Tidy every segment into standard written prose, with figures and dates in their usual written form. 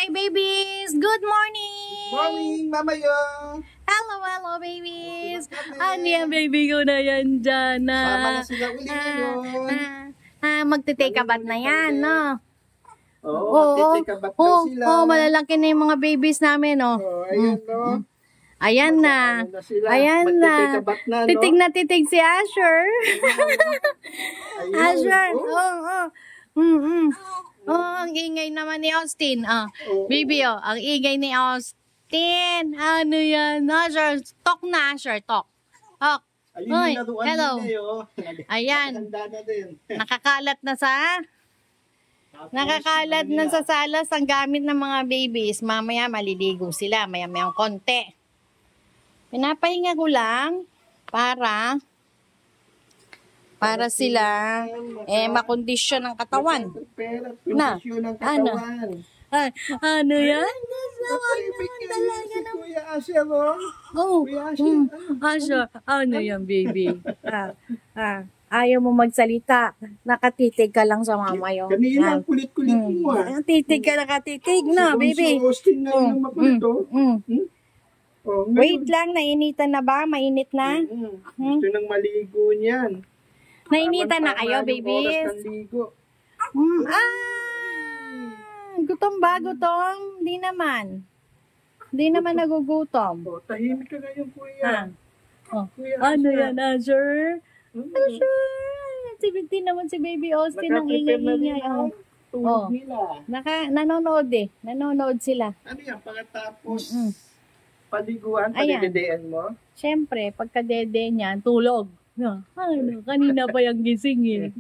Okay, babies. Good morning. Morning, Mama Yo. Hello, babies. Ano yan, baby ko na yan dyan? Sama na sila uli ngayon. Magte-take a bath na yan, no? Oo, magte-take a bath daw sila. Malalaki na yung mga babies namin, no? Ayun, no? Ayan na. Ayan na. Titig na titig si Asher. Asher. Ang ingay naman ni Austin. Baby, ang ingay ni Austin. Ano yan? Asher, talk na, Asher, talk. Talk. Hoy, hello. Ayan. Nakakalat na sa salas ang gamit ng mga babies. Mamaya maliligo sila. Maya-mayang konti. Pinapahinga ko lang para sila makondisyon ng katawan. Na, ano yan? Talaga na. Kuya Asher, Asher, ano yan, baby? Ayaw mo magsalita. Nakatitig ka lang sa mama yun. Kanina, kulit-kulit mo. Titig ka, nakatitig na, baby. Si Austin na yung makulit, Wait lang, nainitan na ba? Mainit na? Gusto nang maligo niyan. Nainitan na kayo, babies? Gutom ba? Gutom? Hindi naman. Hindi naman nagugutom. Tahimik ka ngayon, kuya. Kuya ano yan, Asher? Asher! Hindi naman si Baby Austin ang ingay-ingay. Nanonood eh. Nanonood sila. Ano yan? Pagkatapos paliguan, palidedean mo? Siyempre, pagka-dede niyan, tulog. Kanina pa yung gising eh.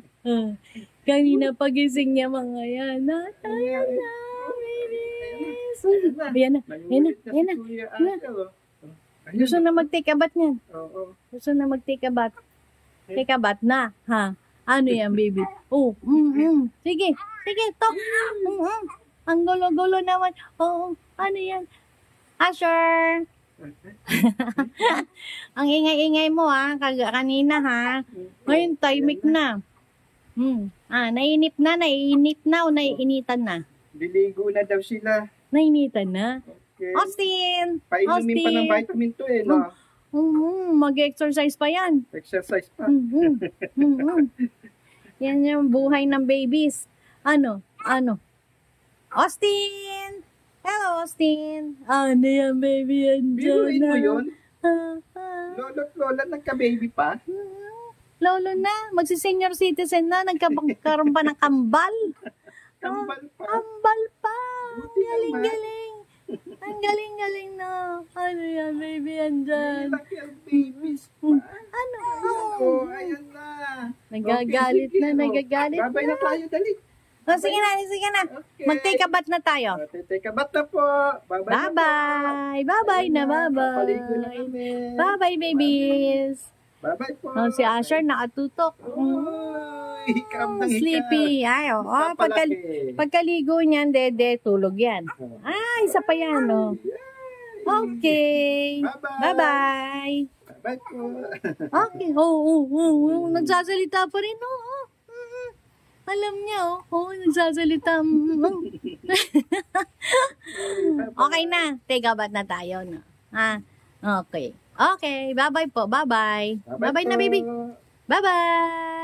Kanina pa gising niya mga yan. Ayan na, babies. Ayan na. Gusto na mag-take a bath niyan. Gusto na mag-take a bath. Take a bath na. Ano yan, baby? Sige, talk. Ang gulo-gulo naman. Ano yan? Asher! Ang ingay-ingay mo kanina Ngayon timing na. Naiinip na o naiinitan na? Diligo na daw sila. Nainitan na? Okay. Austin! Painumin pa ng vitamin to no? Mag-exercise pa yan. Exercise pa. Yan yung buhay ng babies. Ano? Austin! Hello, Austin. Ano yan, baby? Biruin mo yun? Lolo't nagka-baby pa? Lolo na. Magsi-senior citizen na. Nagkaroon pa ng kambal. Kambal pa? Kambal pa. Galing-galing. Ang galing-galing na. Ano yan, baby? Andyan. Laki ang babies pa. Ano? Ayan na. Nagagalit na. Babay na tayo, dali. Sige na. Okay. Mag-take a bath na tayo. Take a bath na po. Bye-bye. Bye-bye na, bye-bye. Paligo na kami. Bye-bye, babies. Bye-bye po. Si Asher nakatutok. Sleepy. Pagkaligo niyan, dede, tulog yan. Isa pa yan, Okay. Bye-bye. Bye-bye po. Okay. Nagsasalita pa rin, Alam niya, nagsasalita. Okay na. Take a bath na tayo, Okay. Okay. Bye-bye po. Bye-bye. Bye-bye na, baby. Bye-bye.